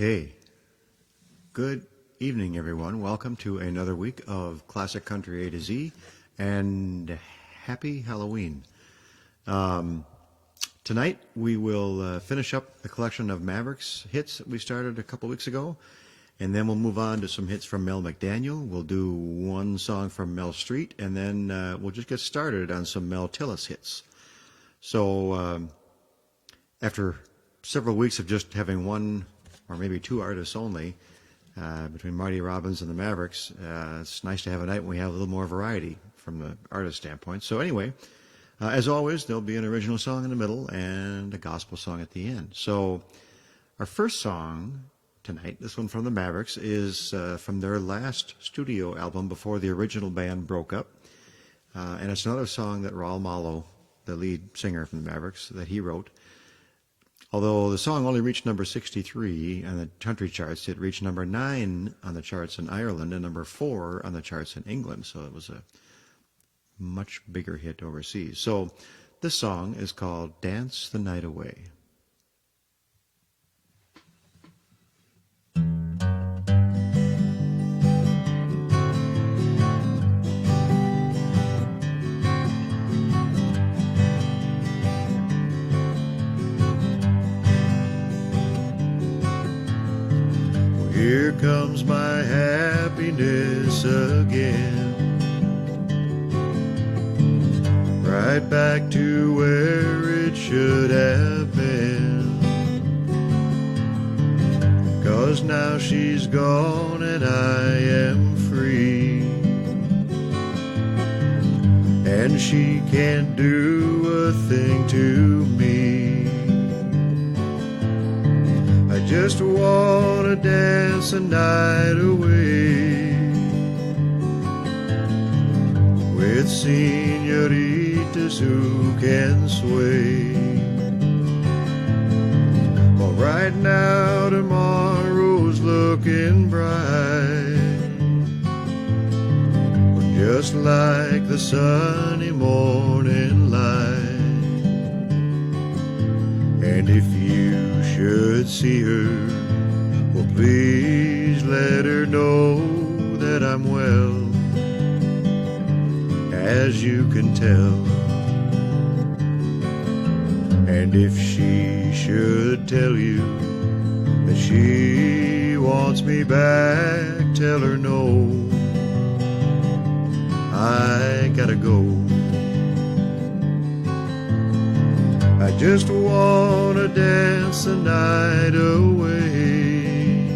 Okay. Good evening, everyone. Welcome to another week of Classic Country A to Z, and happy Halloween. Tonight we will finish up the collection of Mavericks hits that we started a couple weeks ago, and then we'll move on to some hits from Mel McDaniel. We'll do one song from Mel Street, and then we'll just get started on some Mel Tillis hits. So after several weeks of just having one or maybe two artists only, between Marty Robbins and the Mavericks, it's nice to have a night when we have a little more variety from the artist standpoint. So anyway, as always, there'll be an original song in the middle and a gospel song at the end. So our first song tonight, this one from the Mavericks, is from their last studio album before the original band broke up. And it's another song that Raul Malo, the lead singer from the Mavericks, that he wrote. Although the song only reached number 63 on the country charts, it reached number 9 on the charts in Ireland and number 4 on the charts in England. So it was a much bigger hit overseas. So this song is called Dance the Night Away. Here comes my happiness again, right back to where it should have been. 'Cause now she's gone and I am free, and she can't do a thing to me. I just wanna dance the night away with senoritas who can sway. Well, right now tomorrow's looking bright, just like the sunny morning light. And if you should see her, well, please let her know that I'm well, as you can tell. And if she should tell you that she wants me back, tell her no, I gotta go. I just wanna dance the night away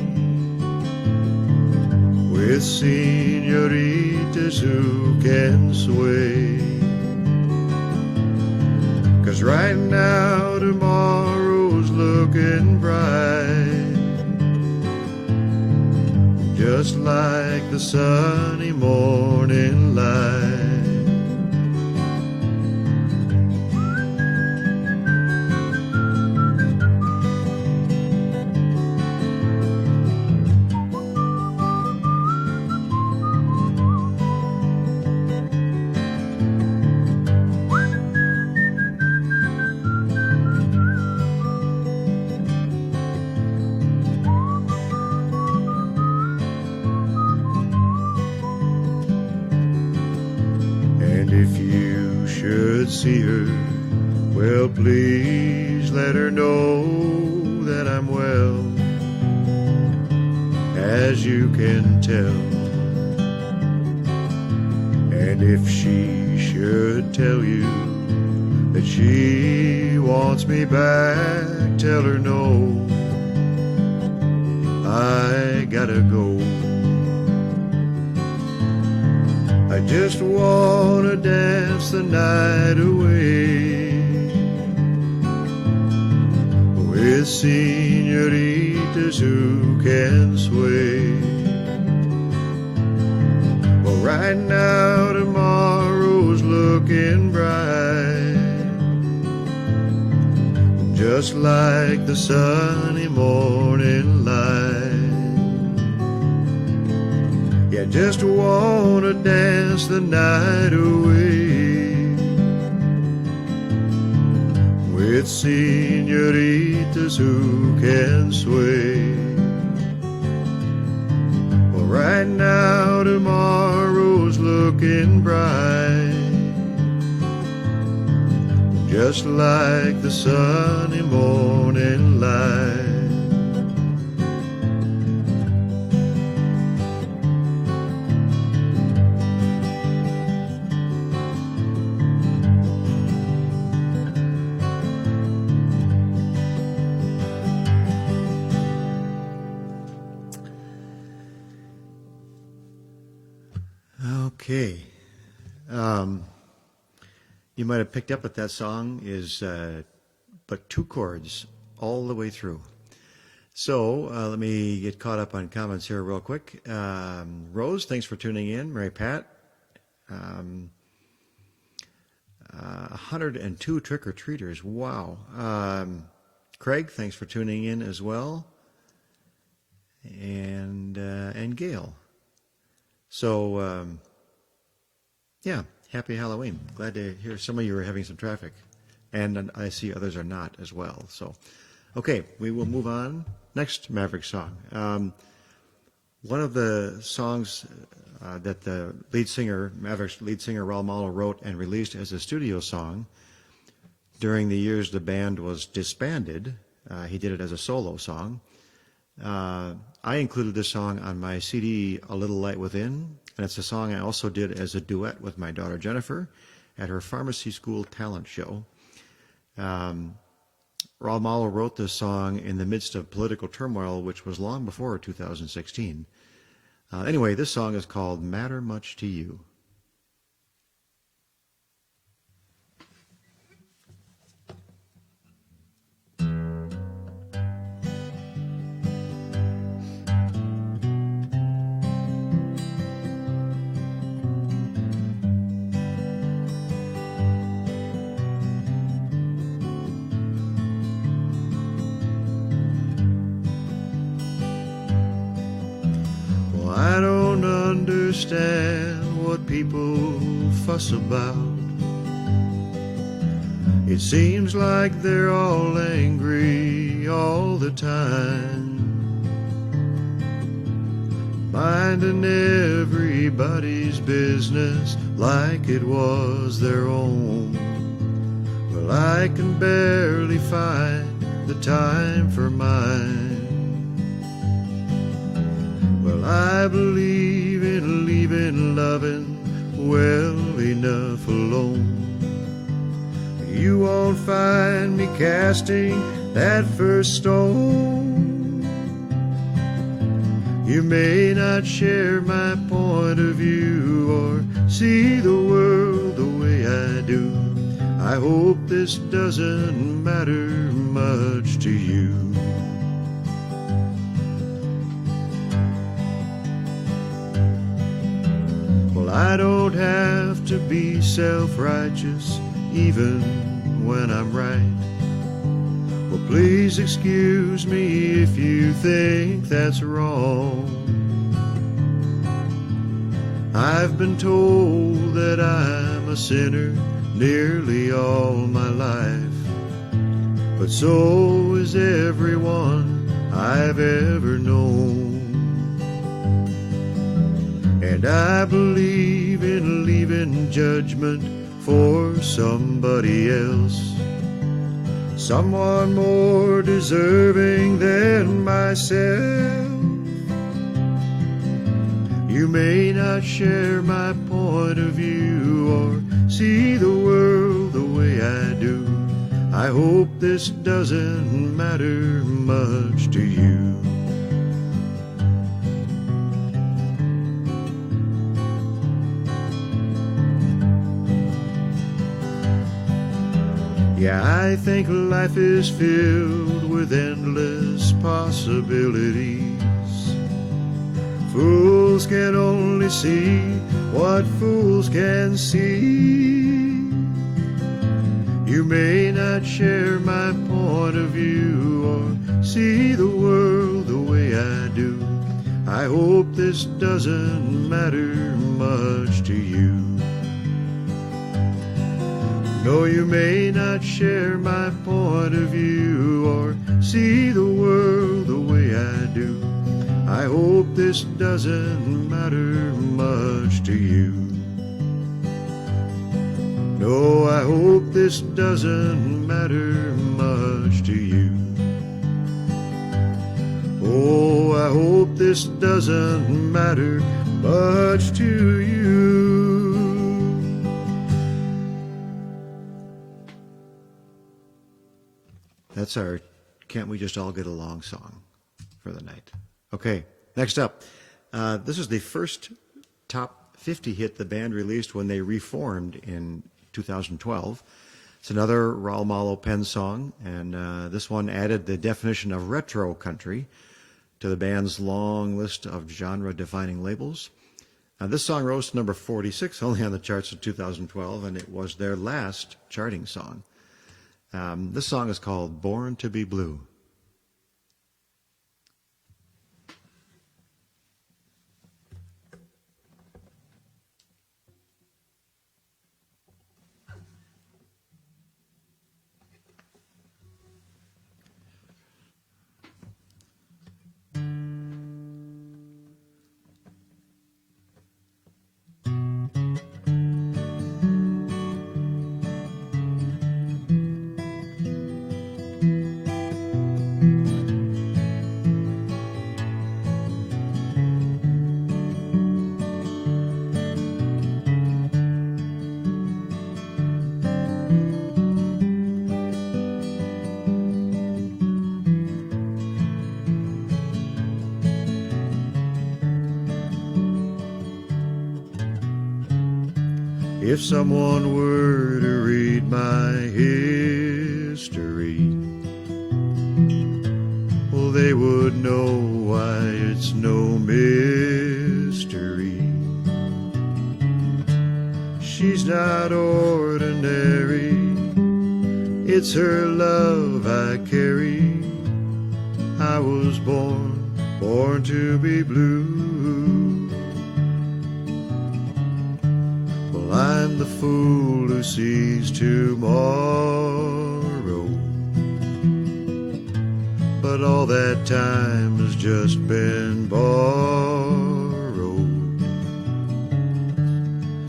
with senoritas who can sway. 'Cause right now tomorrow's looking bright, just like the sunny morning light. See her, well, please let her know that I'm well, as you can tell. And if she should tell you that she wants me back, tell her no, I gotta go. I just wanna dance the night away with senoritas who can sway. Well, right now tomorrow's looking bright, just like the sunny morning light. Yeah, just wanna dance the night away with senoritas who can sway. Right now tomorrow's looking bright, just like the sunny morning light. Okay. You might have picked up that song is but two chords all the way through. So let me get caught up on comments here real quick. Rose, thanks for tuning in. Mary Pat, 102 trick-or-treaters. Wow. Craig, thanks for tuning in as well. And Gail. So, yeah, happy Halloween. Glad to hear some of you are having some traffic. And I see others are not as well. So, okay, we will move on. Next Mavericks song. One of the songs that the lead singer, Mavericks lead singer Raul Malo wrote and released as a studio song during the years the band was disbanded. He did it as a solo song. I included this song on my CD, A Little Light Within, and it's a song I also did as a duet with my daughter Jennifer at her pharmacy school talent show. Raul Malo wrote this song in the midst of political turmoil, which was long before 2016. Anyway, this song is called Matter Much to You. I don't understand what people fuss about. It seems like they're all angry all the time, minding everybody's business like it was their own. Well, I can barely find the time for mine. Well, I believe in leaving loving well enough alone. You won't find me casting that first stone. You may not share my point of view or see the world the way I do. I hope this doesn't matter much to you. I don't have to be self-righteous even when I'm right. Well, please excuse me if you think that's wrong. I've been told that I'm a sinner nearly all my life, but so is everyone I've ever known. And I believe in leaving judgment for somebody else, someone more deserving than myself. You may not share my point of view or see the world the way I do. I hope this doesn't matter much to you. Yeah, I think life is filled with endless possibilities. Fools can only see what fools can see. You may not share my point of view or see the world the way I do. I hope this doesn't matter much to you. No, you may not share my point of view or see the world the way I do. I hope this doesn't matter much to you. No, I hope this doesn't matter much to you. Oh, I hope this doesn't matter much to you. That's our Can't We Just All Get Along song for the night. Okay, next up. This is the first top 50 hit the band released when they reformed in 2012. It's another Raul Malo Pen song, and this one added the definition of retro country to the band's long list of genre-defining labels. This song rose to number 46, only on the charts in 2012, and it was their last charting song. This song is called Born to Be Blue. If someone were to read my history, well, they would know why it's no mystery. She's not ordinary, it's her love I carry. I was born to be blue. I'm the fool who sees tomorrow, but all that time has just been borrowed.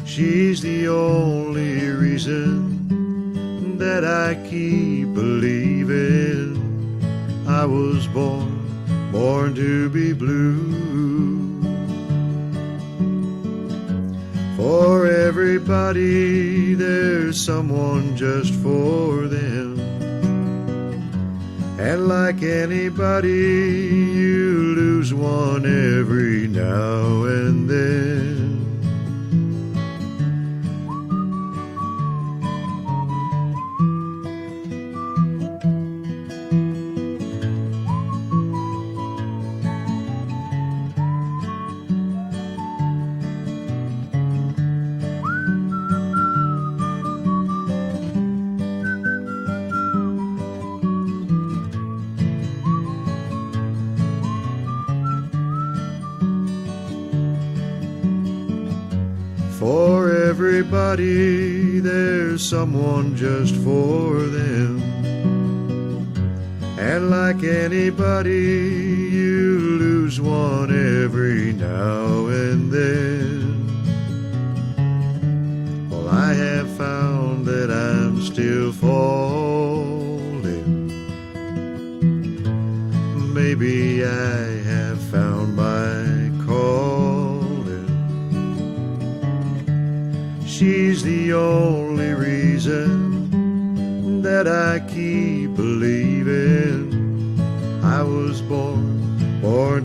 She's the only reason that I keep believing. I was born to be blue. For everybody, there's someone just for them. And like anybody, you lose one every now and then. For everybody, there's someone just for them. And like anybody, you lose one every now and then. Well, I have found that I'm still falling. Maybe I have found my calling. She's the only reason that I keep believing. I was born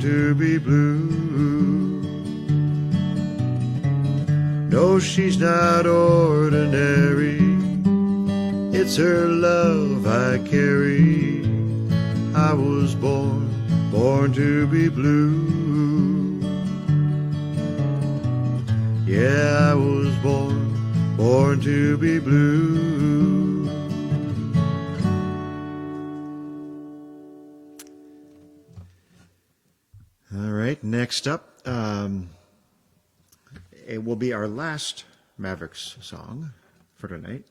to be blue. No, she's not ordinary, it's her love I carry. I was born to be blue. Yeah, I was born to be blue. All right, next up, it will be our last Mavericks song for tonight.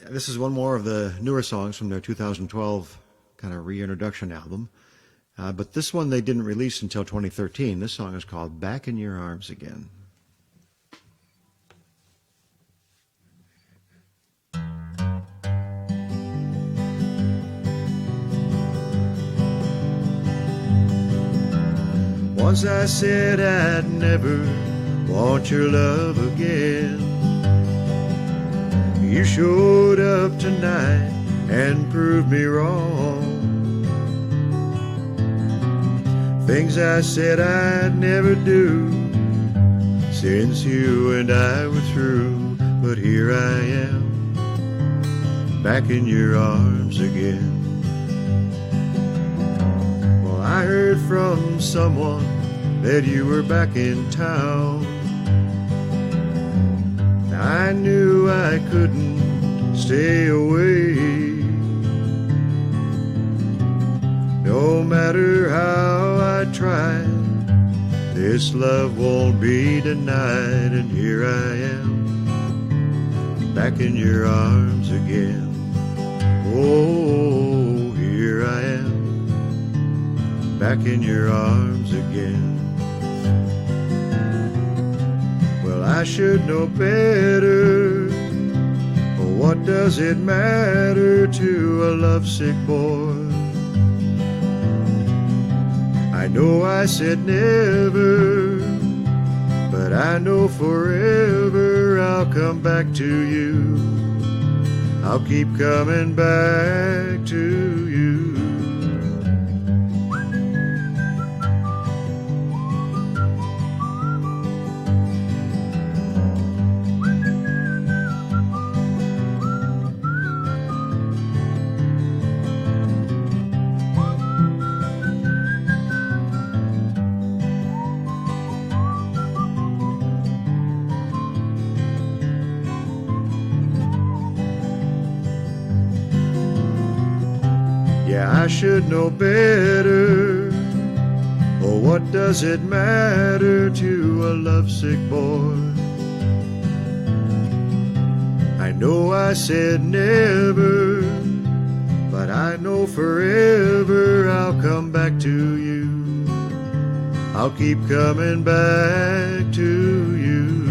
This is one more of the newer songs from their 2012 kind of reintroduction album. But this one they didn't release until 2013. This song is called Back in Your Arms Again. Once I said I'd never want your love again. You showed up tonight and proved me wrong. Things I said I'd never do since you and I were through. But here I am, back in your arms again. Well, I heard from someone that you were back in town. I knew I couldn't stay away. No matter how I tried, this love won't be denied. And here I am, back in your arms again. Oh, here I am, back in your arms again. Well, I should know better, but what does it matter to a lovesick boy? I know I said never, but I know forever I'll come back to you. I'll keep coming back to you. Yeah, I should know better. Oh, what does it matter to a lovesick boy? I know I said never, but I know forever I'll come back to you. I'll keep coming back to you.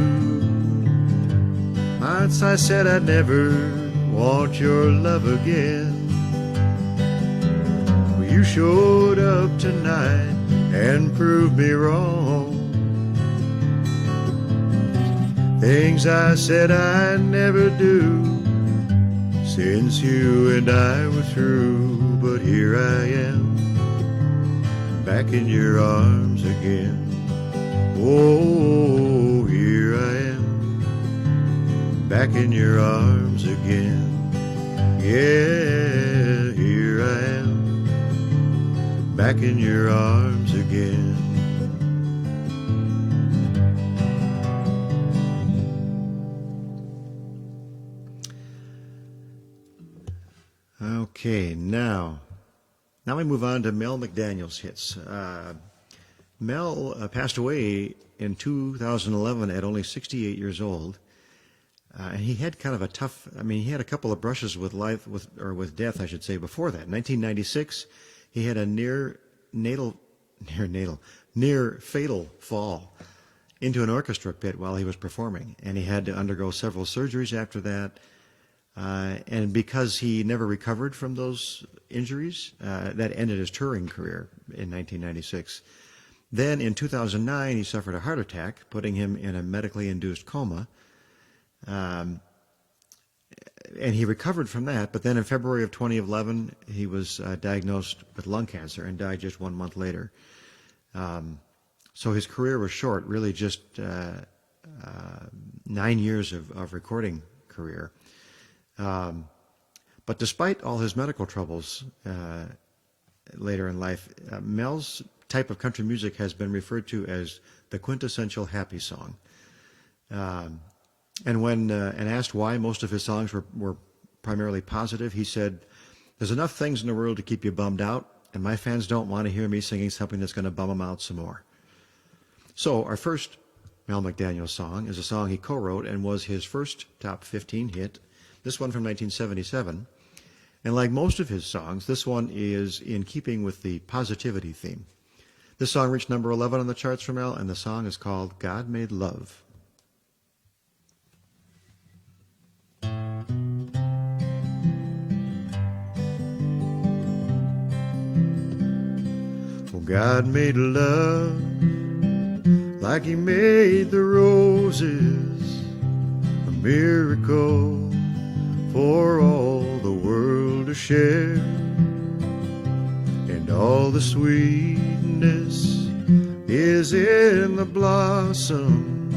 Once I said I'd never want your love again. You showed up tonight and proved me wrong. Things I said I'd never do since you and I were through. But here I am, back in your arms again. Oh, here I am, back in your arms again. Yeah, here I am, back in your arms again. Okay, now we move on to Mel McDaniel's hits. Mel passed away in 2011 at only 68 years old. And he had kind of a tough, he had a couple of brushes with life, with death, I should say, before that. In 1996, he had a near fatal fall into an orchestra pit while he was performing, and he had to undergo several surgeries after that. And because he never recovered from those injuries, that ended his touring career in 1996. Then in 2009, he suffered a heart attack, putting him in a medically induced coma. And he recovered from that, but then in February of 2011, he was diagnosed with lung cancer and died just 1 month later. So his career was short, really just 9 years of recording career. But despite all his medical troubles later in life, Mel's type of country music has been referred to as the quintessential happy song. And when asked why most of his songs were primarily positive, he said, "There's enough things in the world to keep you bummed out, and my fans don't want to hear me singing something that's going to bum them out some more." So our first Mel McDaniel song is a song he co-wrote and was his first top 15 hit, this one from 1977. And like most of his songs, this one is in keeping with the positivity theme. This song reached number 11 on the charts for Mel, and the song is called God Made Love. Well, God made love like he made the roses, a miracle for all the world to share, and all the sweetness is in the blossom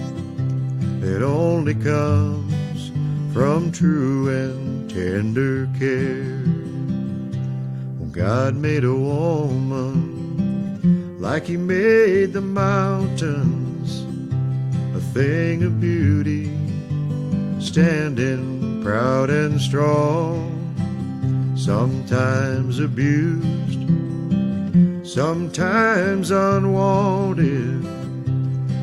that only comes from true and tender care. Well, God made a woman like he made the mountains, a thing of beauty, standing proud and strong, sometimes abused, sometimes unwanted,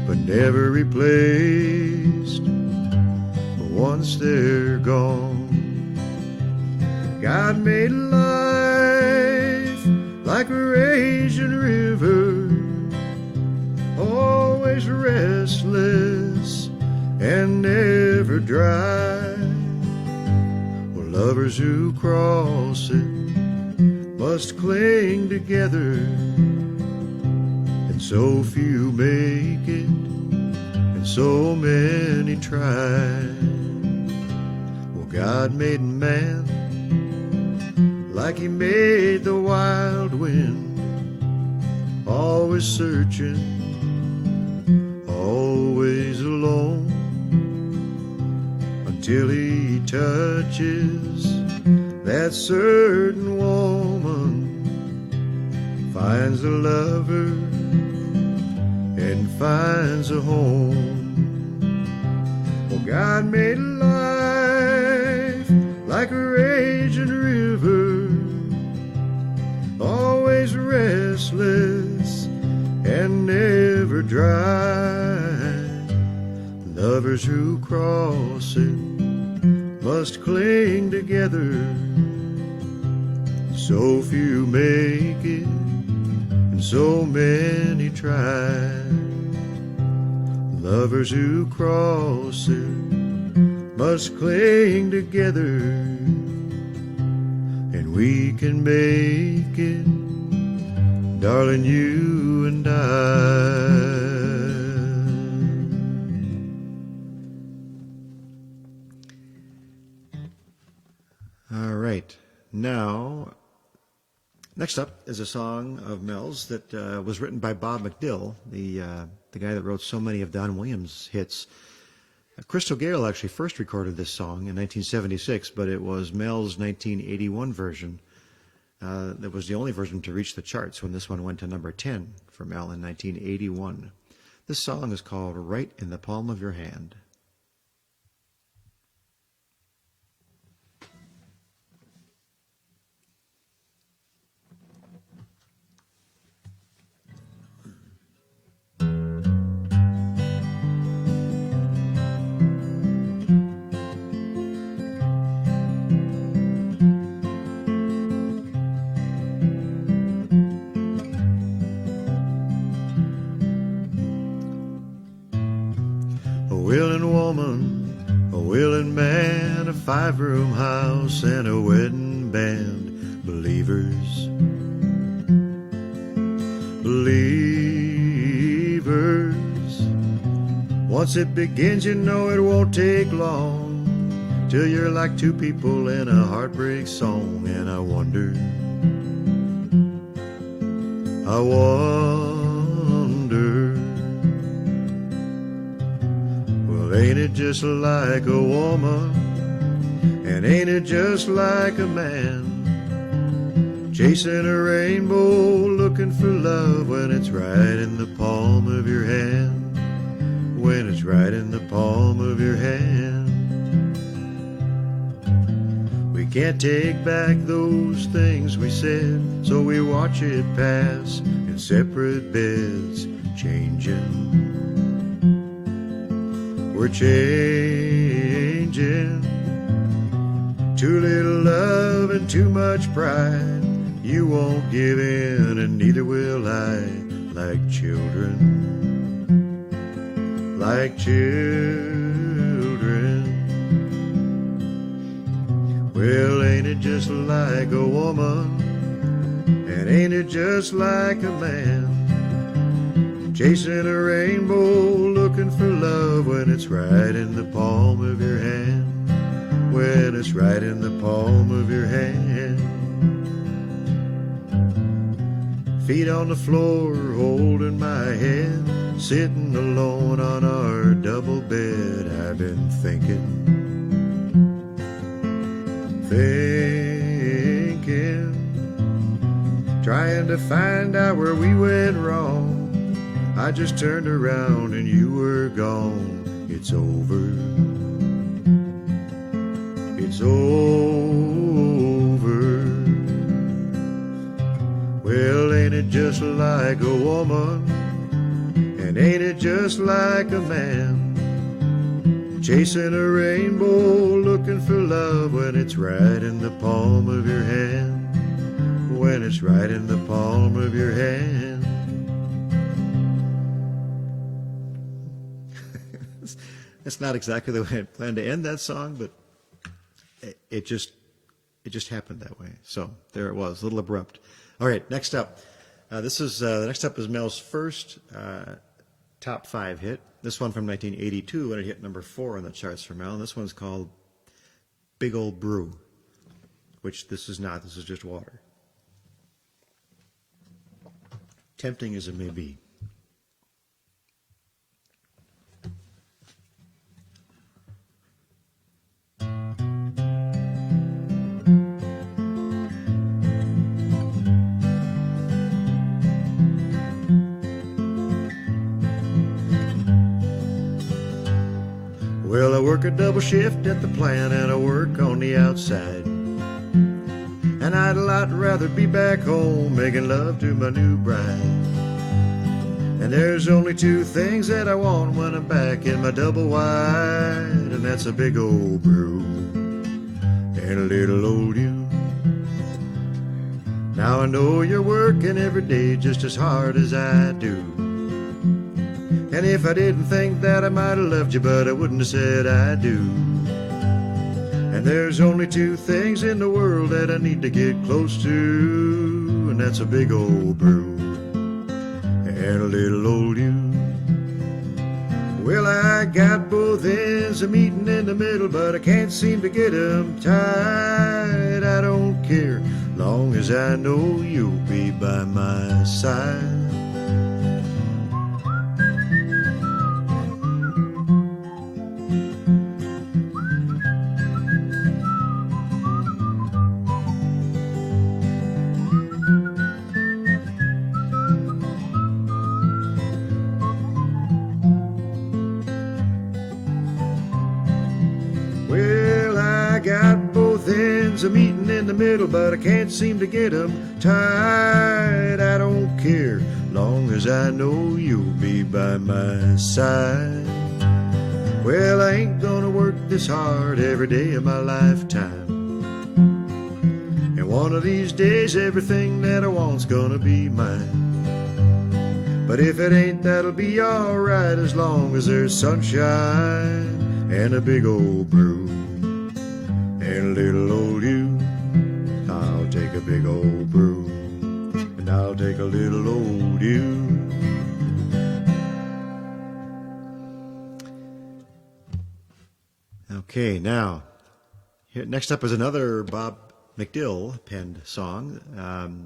but never replaced. But once they're gone, God made life like a raging river, always restless and never dry. Well, lovers who cross it must cling together, and so few make it, and so many try. Well, God made man like he made the wild wind, always searching, always alone, until he touches that certain woman, finds a lover and finds a home. Well, God made life like a raging river, always restless and never dry. Lovers who cross it must cling together, so few make it and so many try. Lovers who cross it must cling together, and we can make it, darling, you and I. All right. Now, next up is a song of Mel's that was written by Bob McDill, the guy that wrote so many of Don Williams' hits. Crystal Gale actually first recorded this song in 1976, but it was Mel's 1981 version that was the only version to reach the charts when this one went to number 10 for Mel in 1981. This song is called Right in the Palm of Your Hand. A willing woman, a willing man, a 5-room house and a wedding band. Believers, believers. Once it begins, you know it won't take long till you're like two people in a heartbreak song. And I wonder, well, ain't it just like a woman, and ain't it just like a man, chasing a rainbow, looking for love when it's right in the palm of your hand, when it's right in the palm of your hand. We can't take back those things we said, so we watch it pass in separate beds, changing. We're changing. Too little love holding too much pride. You won't give in, and neither will I, like children, like children. Well, ain't it just like a woman, and ain't it just like a man, chasing a rainbow, looking for love when it's right in the palm of your hand, when it's right in the palm of your hand. Feet on the floor, holding my head, sitting alone on our double bed. I've been thinking, trying to find out where we went wrong. I just turned around and you were gone. It's over. It's over. Well, ain't it just like a woman, and ain't it just like a man, chasing a rainbow, looking for love when it's right in the palm of your hand, when it's right in the palm of your hand. That's not exactly the way I planned to end that song, but it just happened that way. So there it was, a little abrupt. All right, next up. Next up is Mel's first top 5 hit. This one from 1982, and it hit number 4 on the charts for Mel. And this one's called Big Old Brew, which this is not. This is just water. Tempting as it may be. Well, I work a double shift at the plant and I work on the outside. And I'd a lot rather be back home making love to my new bride. And there's only 2 things that I want when I'm back in my double wide, and that's a big old brew and a little old you. Now I know you're working every day just as hard as I do. And if I didn't think that, I might have left you, but I wouldn't have said I do. And there's only 2 things in the world that I need to get close to, and that's a big old brew and a little old you. Well, I got both ends of meeting in the middle, but I can't seem to get 'em tied. I don't care, long as I know you'll be by my side. A meeting in the middle, but I can't seem to get 'em tied. I don't care, long as I know you'll be by my side. Well, I ain't gonna work this hard every day of my lifetime, and one of these days everything that I want's gonna be mine. But if it ain't, that'll be alright as long as there's sunshine and a big old brew and a little old you. I'll take a big old brew, and I'll take a little old you. Okay, now, here, next up is another Bob McDill penned song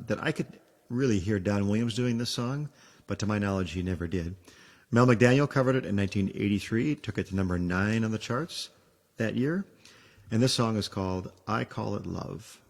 that I could really hear Don Williams doing this song, but to my knowledge he never did. Mel McDaniel covered it in 1983, took it to number 9 on the charts that year. And this song is called I Call It Love.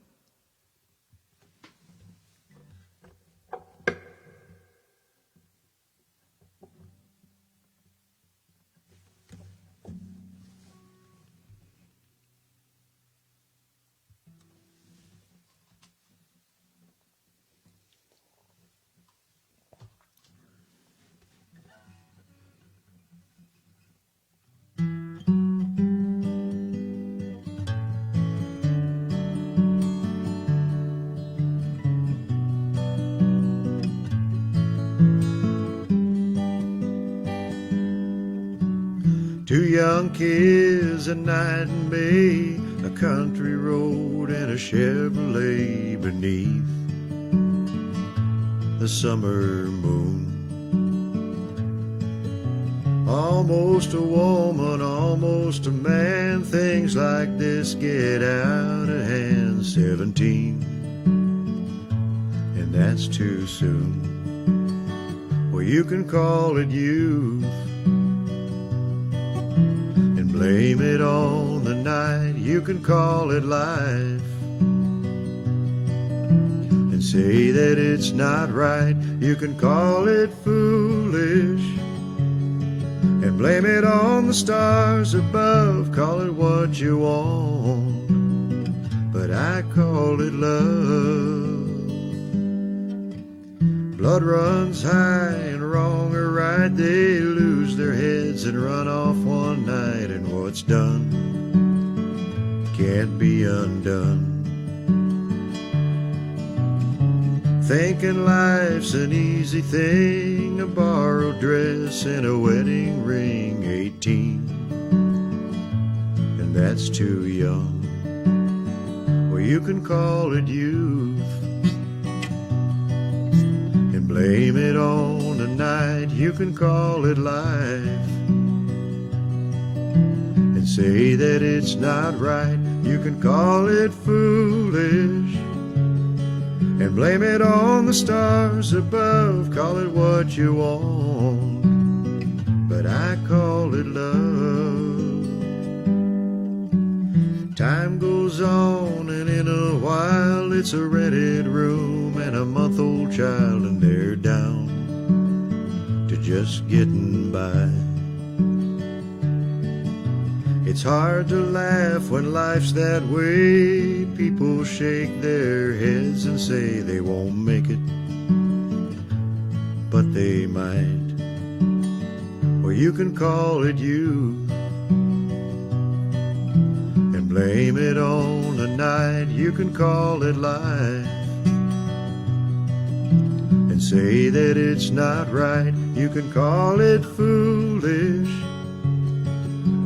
Two young kids, a night in May, a country road and a Chevrolet beneath the summer moon. Almost a woman, almost a man, things like this get out of hand. 17, and that's too soon. Well, you can call it youth and blame it on the night. You can call it life and say that it's not right. You can call it foolish and blame it on the stars above. Call it what you want, but I call it love. Blood runs high and wrong or right, they lose their heads and run off one night, and what's done can't be undone. Thinking life's an easy thing, a borrowed dress and a wedding ring. 18, and that's too young. Well, you can call it youth and blame it on a night. You can call it life and say that it's not right. You can call it foolish and blame it on the stars above. Call it what you want, but I call it love. Time goes on, and in a while it's a rented room and a month-old child, and they're down to just getting by. It's hard to laugh when life's that way. People shake their heads and say they won't make it, but they might. Or you can call it youth and blame it on a night. You can call it life and say that it's not right. You can call it foolish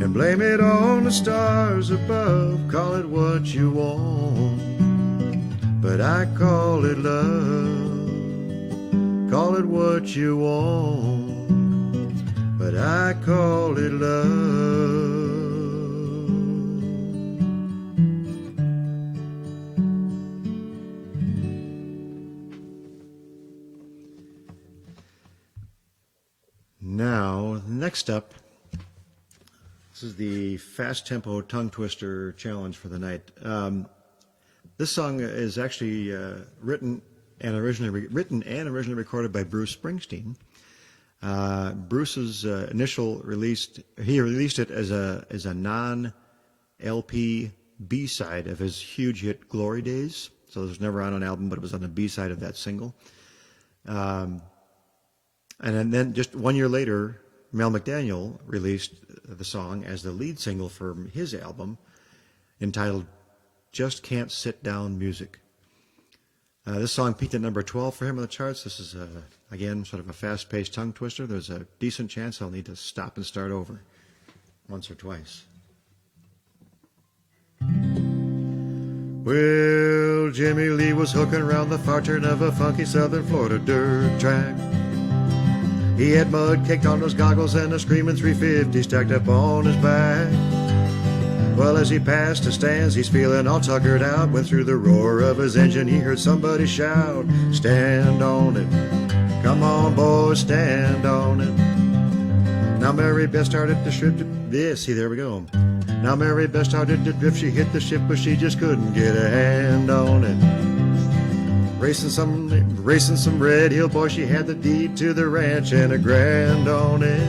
and blame it on the stars above. Call it what you want, but I call it love. Call it what you want, but I call it love. Now, next up, this is the fast tempo tongue twister challenge for the night. This song is actually written and originally recorded by Bruce Springsteen. Bruce's initial release, he released it as a non-LP B-side of his huge hit Glory Days. So it was never on an album, but it was on the B-side of that single. And then just 1 year later, Mel McDaniel released the song as the lead single for his album, entitled Just Can't Sit Down Music. This song peaked at number 12 for him on the charts. This is, again, sort of a fast-paced tongue twister. There's a decent chance I'll need to stop and start over once or twice. Well, Jimmy Lee was hooking around the far turn of a funky southern Florida dirt track. He had mud caked on his goggles and a screaming 350 stacked up on his back. Well, as he passed the stands, he's feeling all tuckered out, when through the roar of his engine he heard somebody shout, "Stand on it, come on boys, stand on it." Now Mary Beth started to shift this, see there we go. Now Mary Beth started to drift, she hit the ship but she just couldn't get a hand on it. Racing some Red Hill boy, she had the deed to the ranch and a grand on it.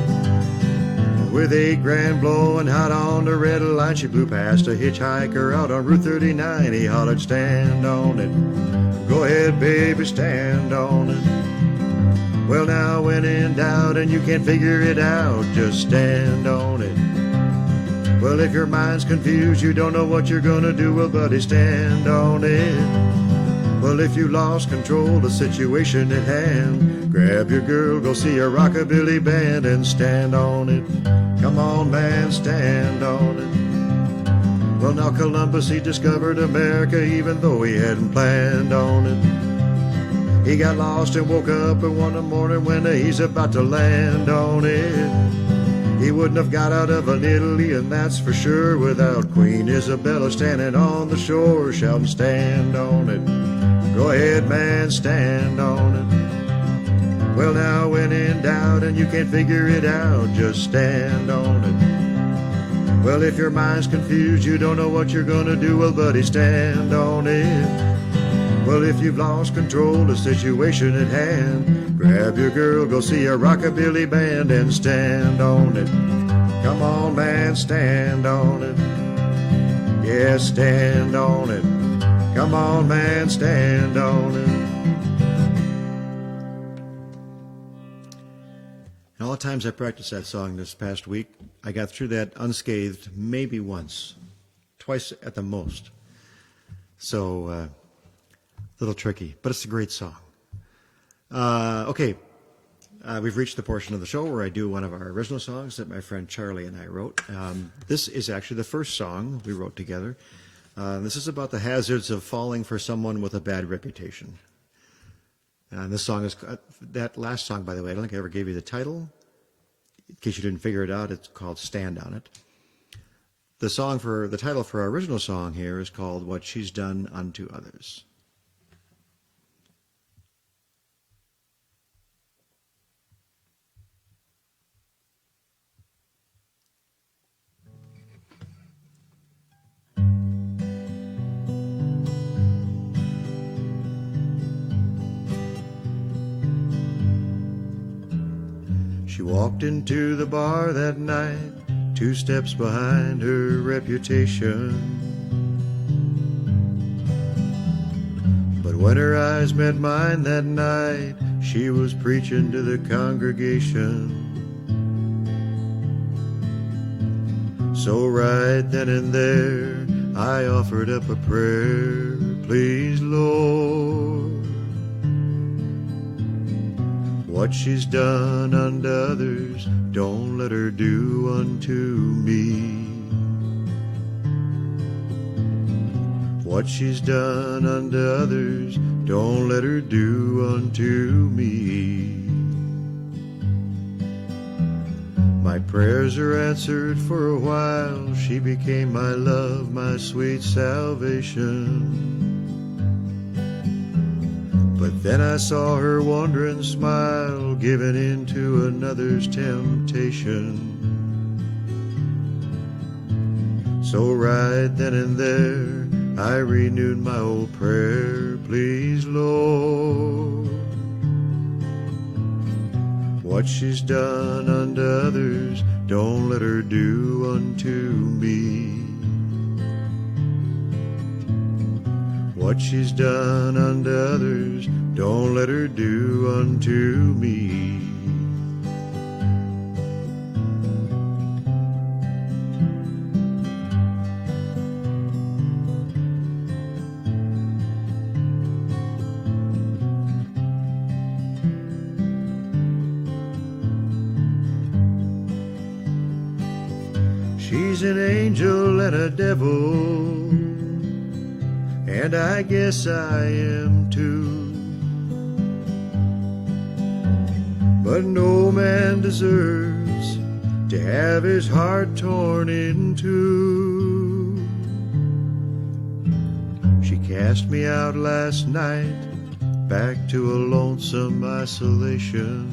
With 8 grand blowing hot on the red line, she blew past a hitchhiker out on Route 39. He hollered, "Stand on it, go ahead baby, stand on it." Well now when in doubt and you can't figure it out, just stand on it. Well if your mind's confused, you don't know what you're gonna do, well buddy, stand on it. Well, if you lost control of the situation at hand, grab your girl, go see a rockabilly band and stand on it. Come Come on, man, stand on it. Well, now Columbus, he discovered America even though he hadn't planned on it. He got lost and woke up in one morning when he's about to land on it. He wouldn't have got out of an Italy, and that's for sure, without Queen Isabella standing on the shore shouting, stand on it. Go ahead, man, stand on it. Well, now when in doubt and you can't figure it out, just stand on it. Well, if your mind's confused, you don't know what you're gonna do, well, buddy, stand on it. Well, if you've lost control of the situation at hand, grab your girl, go see a rockabilly band and stand on it. Come on, man, stand on it. Yeah, stand on it. Come on, man, stand on it. And all the times I practiced that song this past week, I got through that unscathed maybe once, twice at the most. So, a little tricky, but it's a great song. Okay, we've reached the portion of the show where I do one of our original songs that my friend Charlie and I wrote. This is actually the first song we wrote together. This is about the hazards of falling for someone with a bad reputation. And this song is, that last song, by the way, I don't think I ever gave you the title. In case you didn't figure it out, it's called Stand on It. The title for our original song here is called What She's Done Unto Others. She walked into the bar that night, 2 steps behind her reputation. But when her eyes met mine that night, she was preaching to the congregation. So right then and there, I offered up a prayer, please, Lord. What she's done unto others, don't let her do unto me. What she's done unto others, don't let her do unto me. My prayers are answered for a while. She became my love, my sweet salvation. But then I saw her wondering smile, giving in to another's temptation. So right then and there, I renewed my old prayer, please, Lord. What she's done unto others, don't let her do unto me. What she's done unto others, don't let her do unto me. She's an angel and a devil, and I guess I am too. But no man deserves to have his heart torn in two. She cast me out last night, back to a lonesome isolation.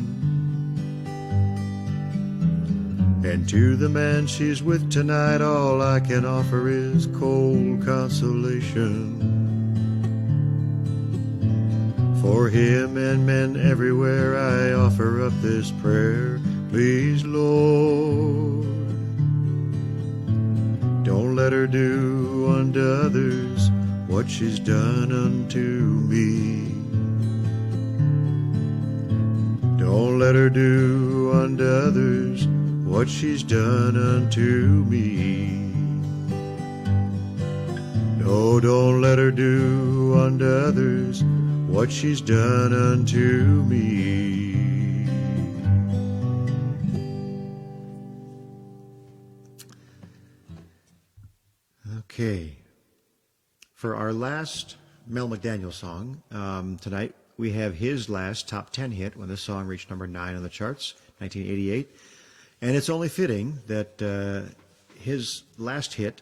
And to the man she's with tonight, all I can offer is cold consolation. For him and men everywhere, I offer up this prayer, please, Lord. Don't let her do unto others what she's done unto me. Don't let her do unto others what she's done unto me. No, don't let her do unto others what she's done unto me. Okay. For our last Mel McDaniel song tonight, we have his last top 10 hit when this song reached number 9 on the charts, 1988. And it's only fitting that his last hit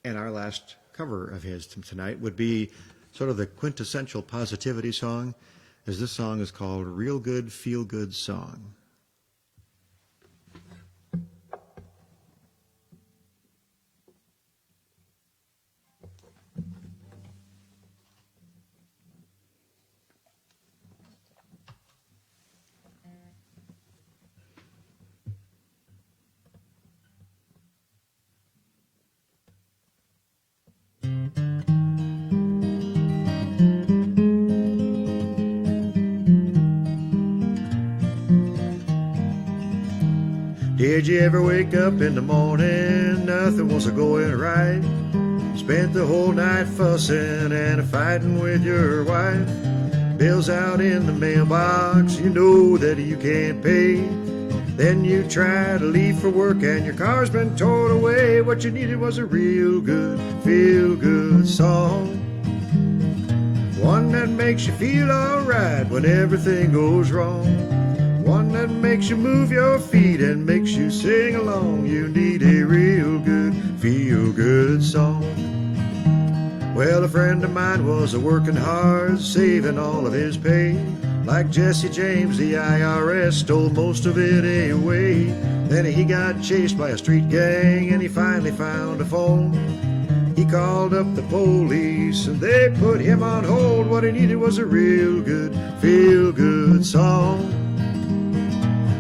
and our last cover of his tonight would be sort of the quintessential positivity song, as this song is called Real Good, Feel Good Song. Did you ever wake up in the morning, nothing was going right? Spent the whole night fussing and fighting with your wife. Bills out in the mailbox, you know that you can't pay. Then you try to leave for work and your car's been towed away. What you needed was a real good, feel-good song. One that makes you feel alright when everything goes wrong. One that makes you move your feet and makes you sing along. You need a real good, feel-good song. Well, a friend of mine was a-working hard, saving all of his pay. Like Jesse James, the IRS stole most of it away. Then he got chased by a street gang and he finally found a phone. He called up the police and they put him on hold. What he needed was a real good, feel-good song.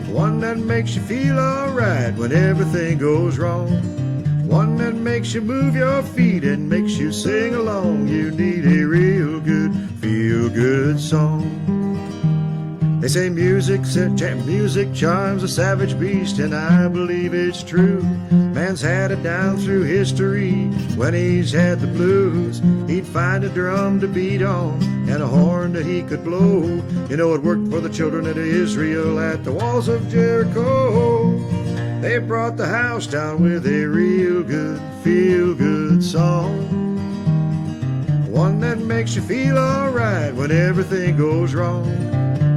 One that makes you feel alright when everything goes wrong. One that makes you move your feet and makes you sing along. You need a real good, feel-good song. They say music charms a savage beast, and I believe it's true. Man's had it down through history. When he's had the blues, he'd find a drum to beat on and a horn that he could blow. You know, it worked for the children of Israel at the walls of Jericho. They brought the house down with a real good, feel-good song. One that makes you feel alright when everything goes wrong.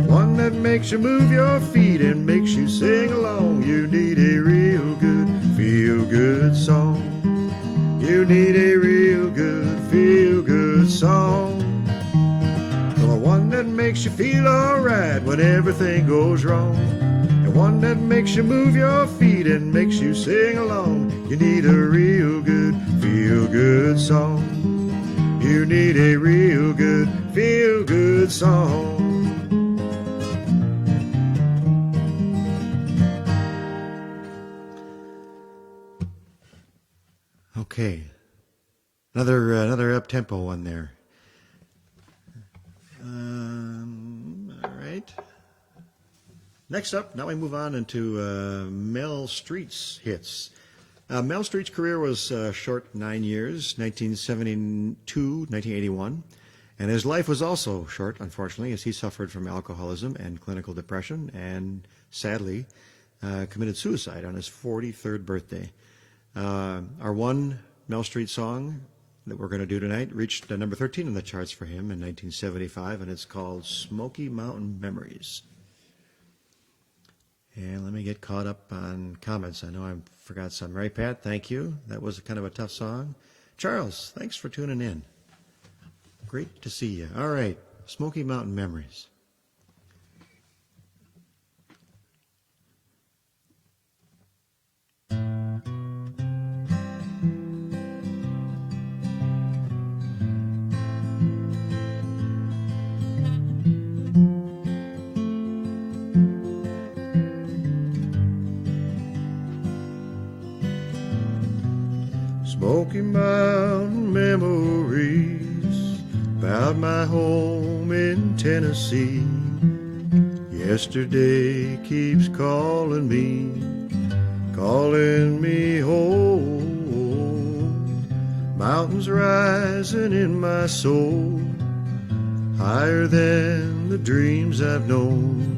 One that makes you move your feet and makes you sing along. You need a real good, feel-good song. You need a real good, feel-good song. The one that makes you feel alright when everything goes wrong. And one that makes you move your feet and makes you sing along. You need a real good, feel-good song. You need a real good, feel-good song. Okay, another up-tempo one there. All right. Next up, now we move on into Mel Street's hits. Mel Street's career was short 9 years, 1972, 1981. And his life was also short, unfortunately, as he suffered from alcoholism and clinical depression and, sadly, committed suicide on his 43rd birthday. Our one Mel Street song that we're going to do tonight reached number 13 on the charts for him in 1975, and it's called Smoky Mountain Memories. And let me get caught up on comments. I know I forgot some. Right, Pat? Thank you. That was kind of a tough song. Charles, thanks for tuning in. Great to see you. All right, Smoky Mountain Memories. Smoky Mountain memories about my home in Tennessee. Yesterday keeps calling me home. Mountains rising in my soul, higher than the dreams I've known.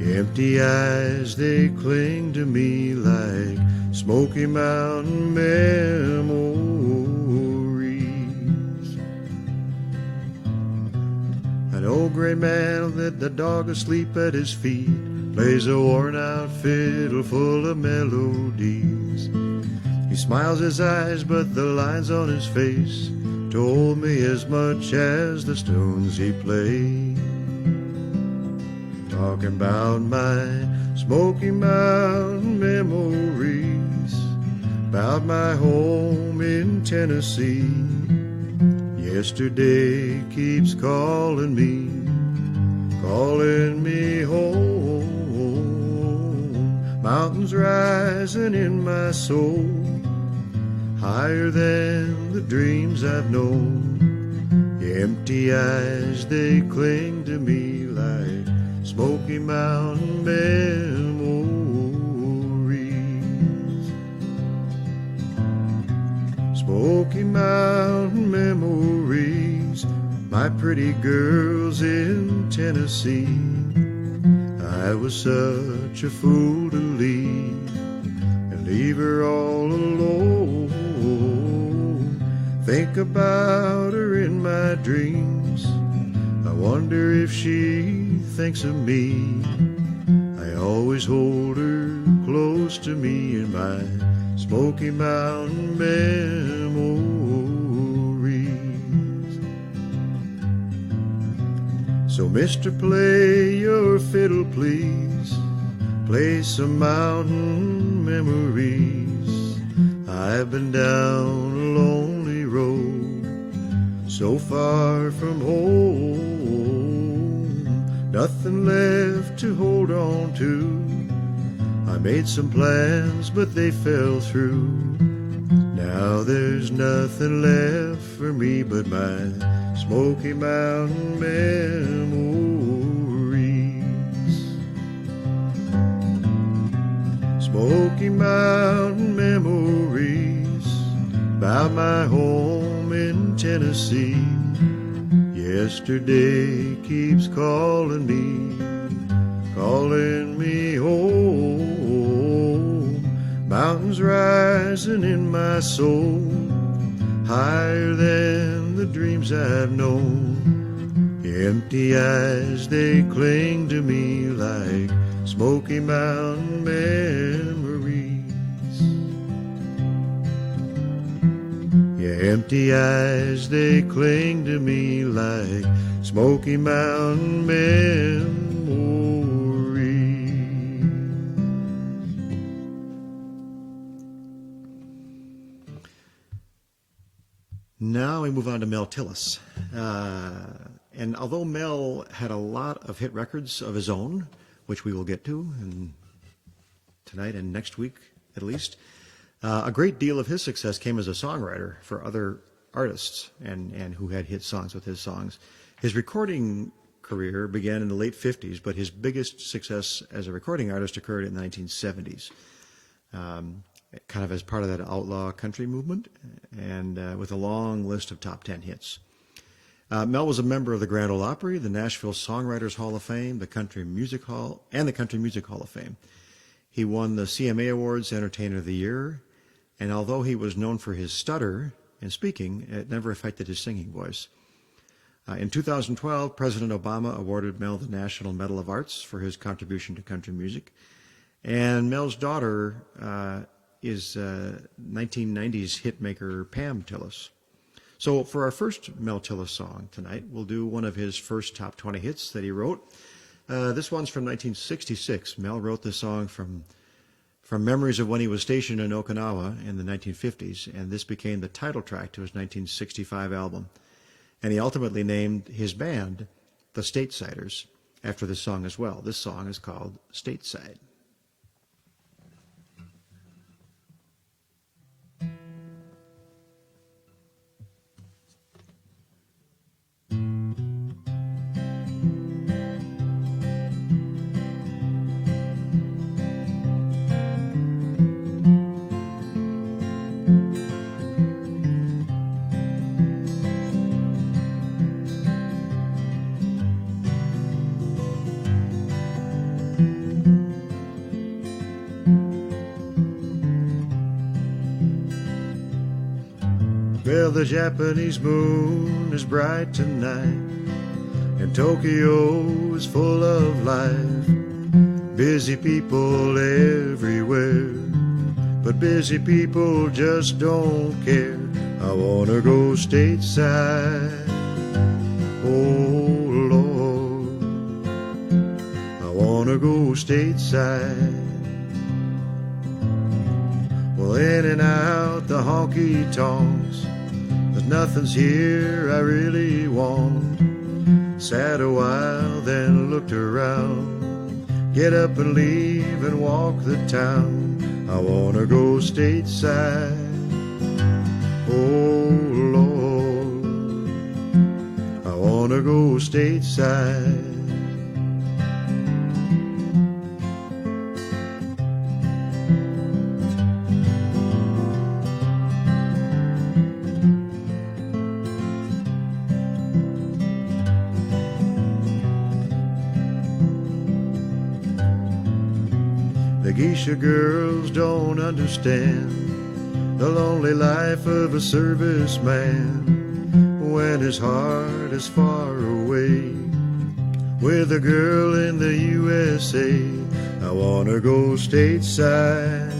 Empty eyes, they cling to me like Smoky Mountain memories. An old gray man let the dog asleep at his feet, plays a worn-out fiddle full of melodies. He smiles his eyes, but the lines on his face told me as much as the tunes he played. Talking about my Smoky Mountain memories, about my home in Tennessee. Yesterday keeps calling me home. Mountains rising in my soul, higher than the dreams I've known. Empty eyes, they cling to me like Smoky Mountain memories. Smoky Mountain memories, my pretty girls in Tennessee. I was such a fool to leave her all alone. Think about her in my dreams, I wonder if she thinks of me. I always hold her close to me in my Smoky Mountain memories. So mister, play your fiddle please, play some mountain memories. I've been down a lonely road, so far from home, nothing left to hold on to. I made some plans, but they fell through. Now there's nothing left for me but my Smoky Mountain memories. Smoky Mountain memories, about my home in Tennessee. Yesterday keeps calling me home. Mountains rising in my soul, higher than the dreams I've known. Empty eyes, they cling to me like Smoky Mountain memories. Yeah, empty eyes, they cling to me like Smoky Mountain memories. Now we move on to Mel Tillis. And although Mel had a lot of hit records of his own, which we will get to tonight and next week at least, a great deal of his success came as a songwriter for other artists and who had hit songs with his songs. His recording career began in the late 50s, but his biggest success as a recording artist occurred in the 1970s. Kind of as part of that outlaw country movement, and with a long list of top 10 hits. Mel was a member of the Grand Ole Opry, the Nashville Songwriters Hall of Fame, the Country Music Hall, and the Country Music Hall of Fame. He won the CMA Awards Entertainer of the Year, and although he was known for his stutter in speaking, it never affected his singing voice. In 2012, President Obama awarded Mel the National Medal of Arts for his contribution to country music, and Mel's daughter is 1990s hitmaker Pam Tillis. So for our first Mel Tillis song tonight, we'll do one of his first top 20 hits that he wrote. This one's from 1966. Mel wrote this song from memories of when he was stationed in Okinawa in the 1950s, and this became the title track to his 1965 album. And he ultimately named his band the Statesiders after this song as well. This song is called Stateside. Well, the Japanese moon is bright tonight, and Tokyo is full of life. Busy people everywhere, but busy people just don't care. I wanna go stateside, oh Lord, I wanna go stateside. Well, in and out the honky-tonks, but nothing's here I really want. Sat a while, then looked around. Get up and leave and walk the town. I wanna go stateside, oh Lord, I wanna go stateside. The geisha girls don't understand the lonely life of a serviceman when his heart is far away with a girl in the USA. I wanna go stateside,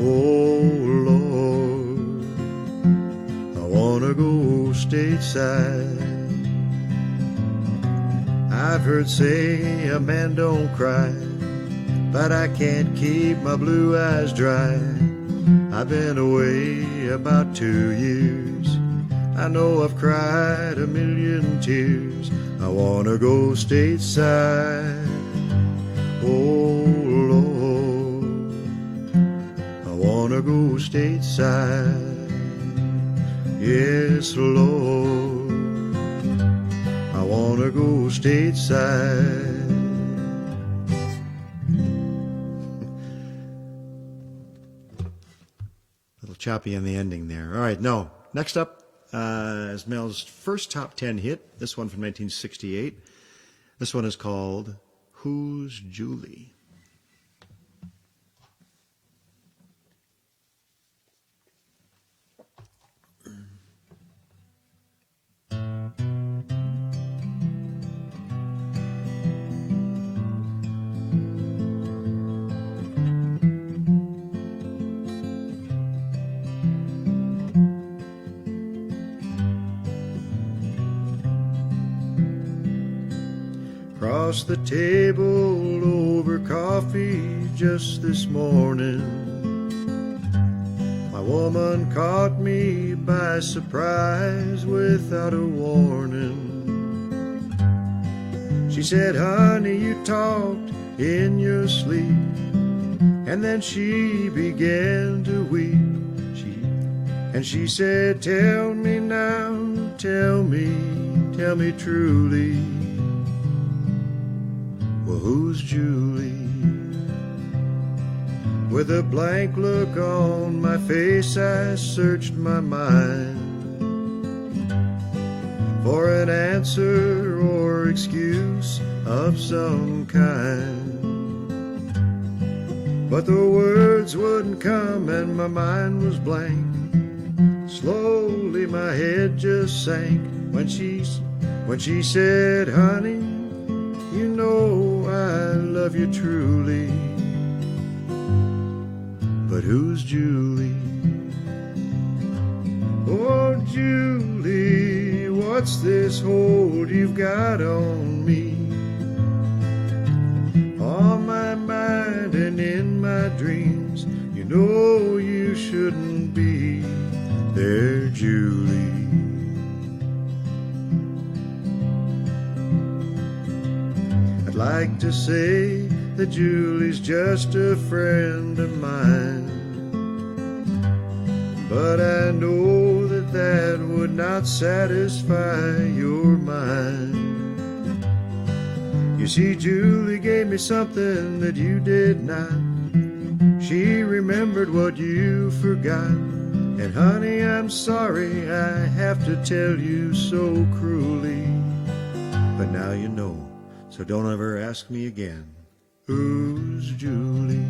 oh Lord, I wanna go stateside. I've heard say a man don't cry, but I can't keep my blue eyes dry. I've been away about 2 years. I know I've cried a million tears. I wanna go stateside, oh Lord, I wanna go stateside. Yes, Lord, I wanna go stateside. Choppy in the ending there. All right, no. Next up is Mel's first top 10 hit, this one from 1968. This one is called Who's Julie? Across the table over coffee just this morning, my woman caught me by surprise without a warning. She said, honey, you talked in your sleep. And then she began to weep. She said, tell me now, tell me truly, well, who's Julie? With a blank look on my face, I searched my mind for an answer or excuse of some kind. But the words wouldn't come and my mind was blank. Slowly my head just sank when she said, honey, you know I love you truly, but who's Julie? Oh, Julie, what's this hold you've got on me? On my mind and in my dreams, you know you shouldn't be there, Julie. I'd like to say that Julie's just a friend of mine, but I know that that would not satisfy your mind. You see, Julie gave me something that you did not. She remembered what you forgot. And honey, I'm sorry I have to tell you so cruelly, but now you know, so don't ever ask me again, who's Julie?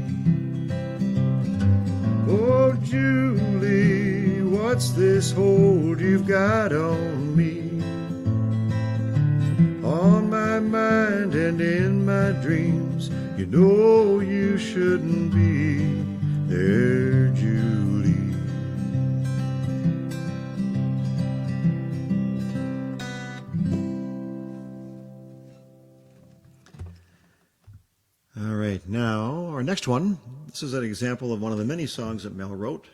Oh, Julie, what's this hold you've got on me? dreams. You know you shouldn't be there, Julie. All right, now our next one. This is an example of one of the many songs that Mel wrote,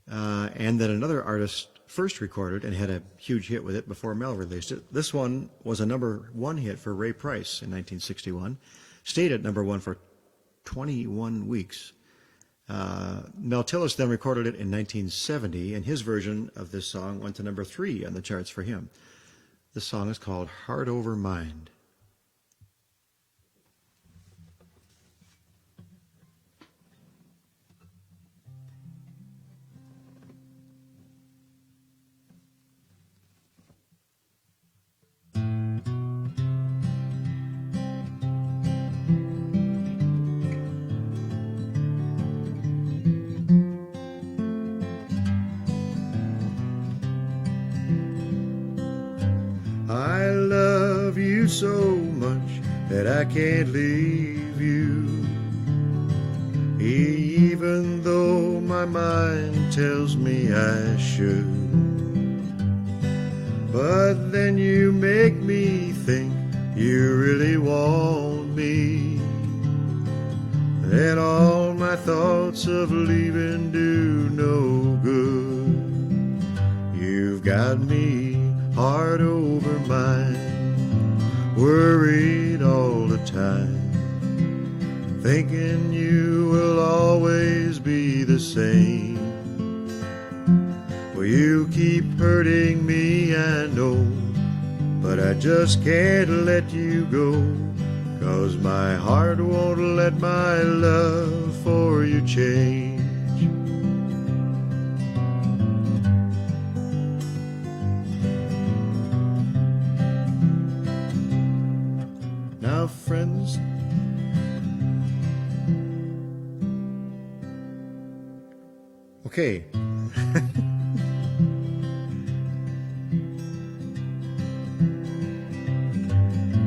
and that another artist first recorded and had a huge hit with it before Mel released it. This one was a number one hit for Ray Price in 1961, stayed at number one for 21 weeks. Mel Tillis then recorded it in 1970, and his version of this song went to number 3 on the charts for him. This song is called Heart Over Mind. I love you so much that I can't leave you, even though my mind tells me I should. But then you make me think you really want me, and all my thoughts of leaving do no good. You've got me heart over mind, worried all the time, thinking you will always be the same. Well, you keep hurting me, I know, but I just can't let you go, 'cause my heart won't let my love for you change. Now, friends, okay.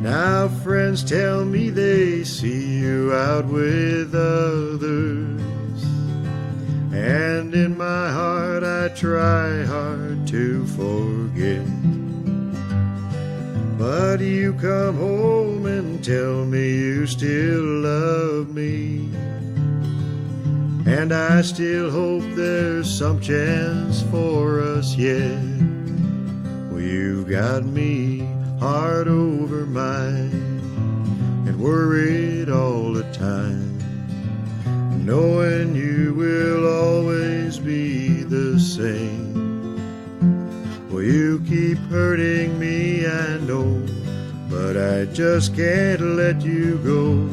Now, friends tell me they see you out with others, and in my heart I try hard to forget. But you come home and tell me you still love me, and I still hope there's some chance for us yet. Well, you got me heart over mind, and worried all the time, knowing you will always be the same. Well, you keep hurting me, I know, but I just can't let you go,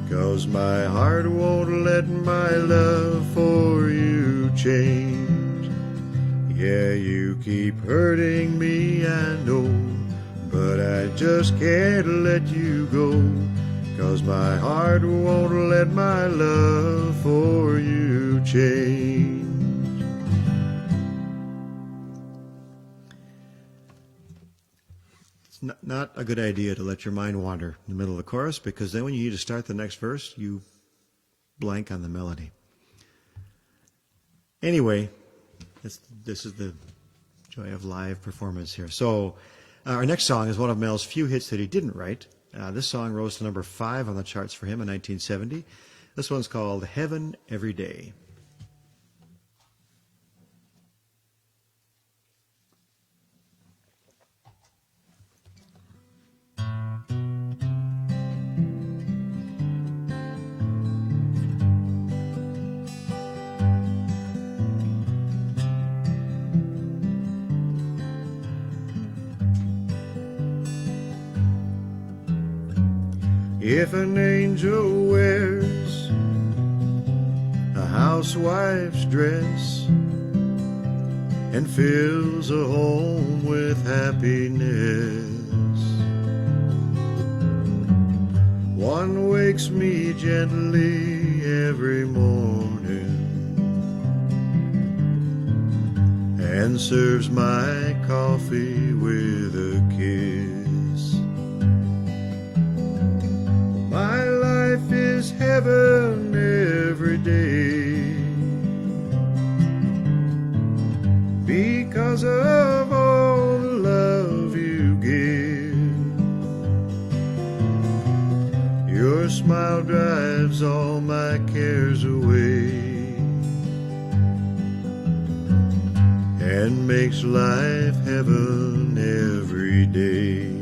'cause my heart won't let my love for you change. Yeah, you keep hurting me, I know, but I just can't let you go, 'cause my heart won't let my love for you change. It's not a good idea to let your mind wander in the middle of the chorus, because then when you need to start the next verse, you blank on the melody. Anyway, this is the joy of live performance here. So our next song is one of Mel's few hits that he didn't write. This song rose to number 5 on the charts for him in 1970. This one's called Heaven Every Day. If an angel wears a housewife's dress and fills a home with happiness, one wakes me gently every morning and serves my coffee with a kiss. My heaven every day because of all the love you give. Your smile drives all my cares away and makes life heaven every day.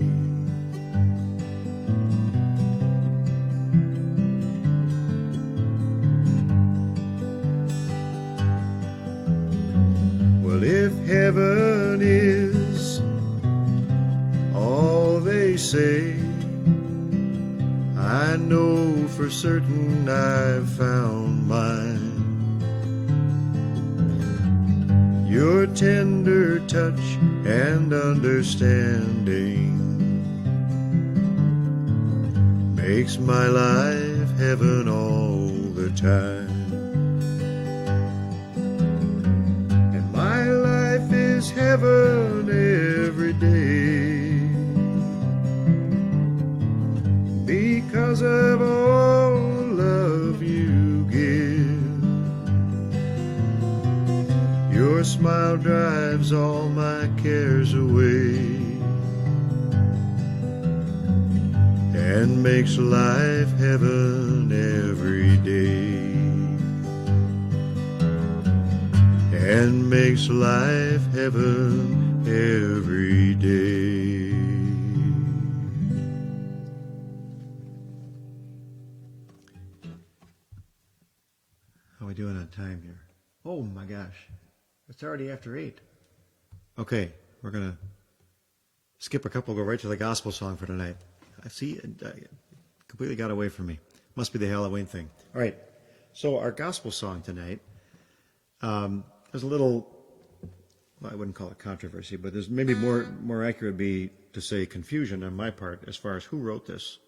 Well, if heaven is all they say, I know for certain I've found mine. Your tender touch and understanding makes my life heaven all the time. And my life is heaven every day because of all the love you give. Your smile drives all my cares away and makes life heaven every day. And makes life heaven every day. How are we doing on time here? Oh my gosh. It's already after 8. Okay, we're going to skip a couple, go right to the gospel song for tonight. I see it completely got away from me. Must be the Halloween thing. All right, so our gospel song tonight, there's a little, well, I wouldn't call it controversy, but there's maybe more accurate would be to say confusion on my part as far as who wrote this.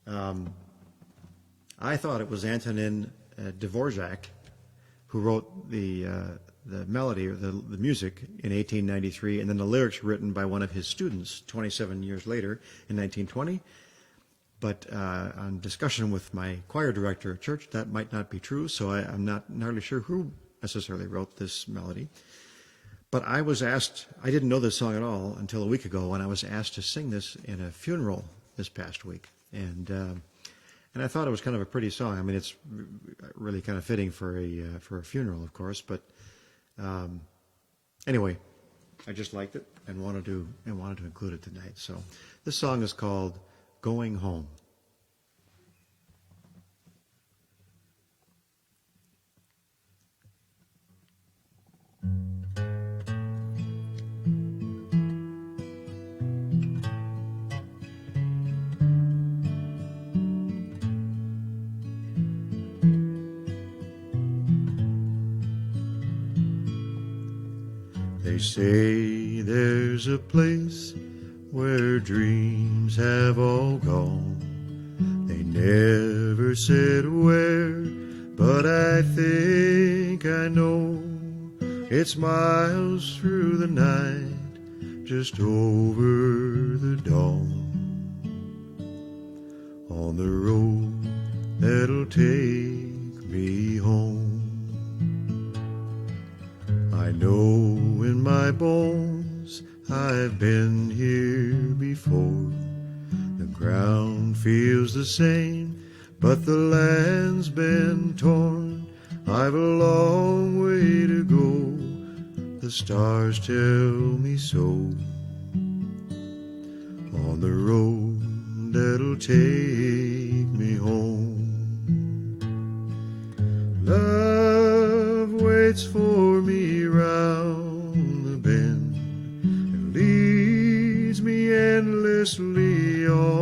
I thought it was Antonin Dvorak who wrote the melody or the music in 1893, and then the lyrics written by one of his students 27 years later in 1920. But on discussion with my choir director at church, that might not be true, so I'm not entirely sure who necessarily wrote this melody. But I was asked, I didn't know this song at all until a week ago, and I was asked to sing this in a funeral this past week. And I thought it was kind of a pretty song. I mean, it's really kind of fitting for a funeral, of course. But anyway, I just liked it and wanted to include it tonight. So this song is called "Going Home." They say there's a place where dreams have all gone. They never said where, but I think I know. It's miles through the night, just over the dawn, on the road that'll take me home. I know in my bones I've been here before. The ground feels the same, but the land's been torn. I've a long way to go, the stars tell me so, on the road that'll take me home. Love waits for me round the bend and leads me endlessly on.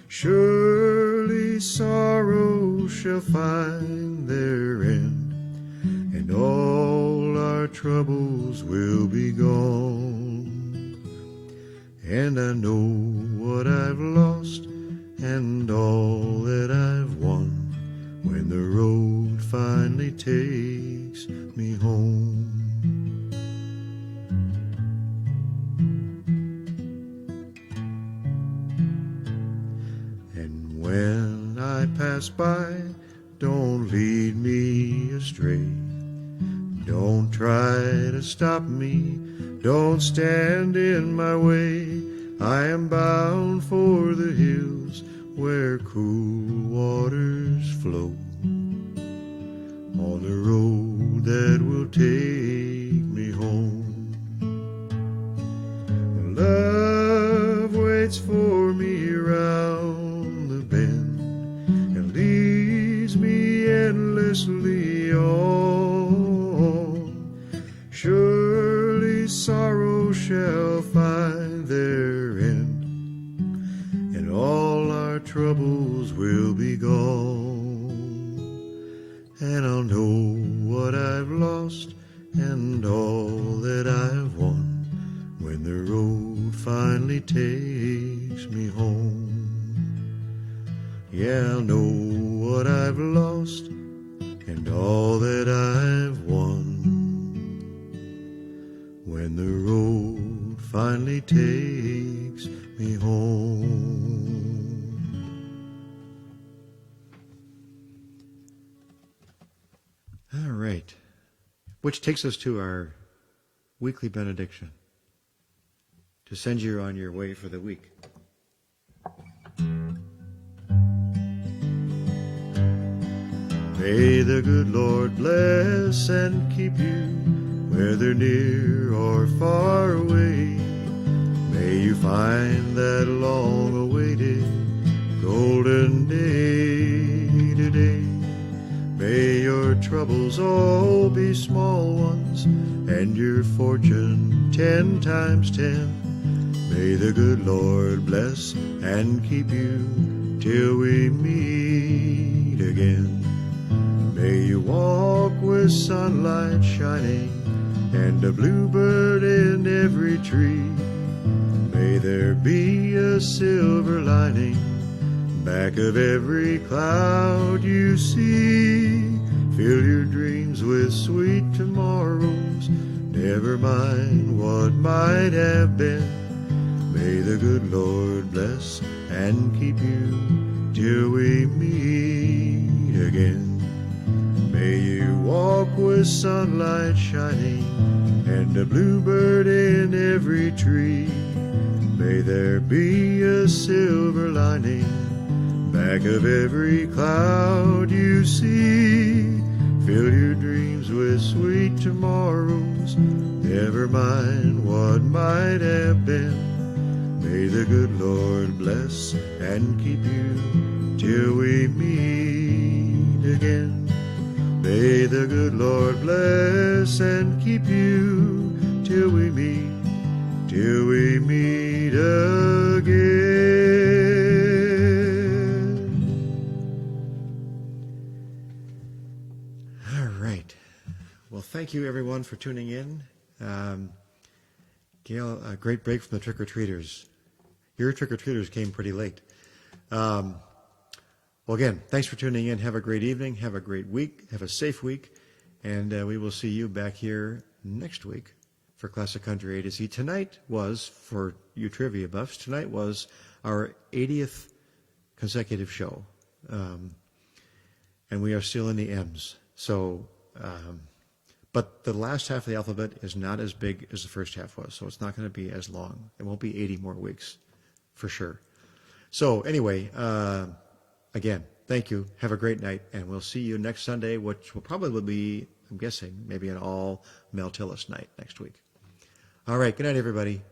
Surely sorrow shall find their end, and all our troubles will be gone. And I know what I've lost and all that I've won when the road finally takes me home. And when pass by. Don't lead me astray. Don't try to stop me. Don't stand in my way. I am bound for the hills where cool waters flow, on the road that will take me home. Love waits for me round the bend and leads me endlessly on. Surely sorrow shall find their end, and all our troubles will be gone. And I'll know what I've lost and all that I've won when the road finally takes me home. Yeah, I'll know what I've lost and all that I've won when the road finally takes me home. All right. Which takes us to our weekly benediction to send you on your way for the week. May the good Lord bless and keep you, whether near or far away. May you find that long-awaited golden day today. May your troubles all be small ones, and your fortune 10 times 10. May the good Lord bless and keep you till we meet again. May you walk with sunlight shining and a bluebird in every tree. May there be a silver lining back of every cloud you see. Fill your dreams with sweet tomorrows, never mind what might have been. May the good Lord bless and keep you till we meet again. May you walk with sunlight shining and a bluebird in every tree. May there be a silver lining back of every cloud you see. Fill your dreams with sweet tomorrows, never mind what might have been. May the good Lord bless and keep you till we meet again. May the good Lord bless and keep you till we meet again. All right. Well, thank you everyone for tuning in. Gail, a great break from the trick-or-treaters. Your trick-or-treaters came pretty late. Well, again, thanks for tuning in. Have a great evening. Have a great week. Have a safe week. And we will see you back here next week for Classic Country A to Z. Tonight was, for you trivia buffs, tonight was our 80th consecutive show. And we are still in the M's. So, but the last half of the alphabet is not as big as the first half was. So it's not going to be as long. It won't be 80 more weeks, for sure. So anyway, again, thank you. Have a great night, and we'll see you next Sunday, which will probably be, I'm guessing, maybe an all Mel Tillis night next week. All right, good night, everybody.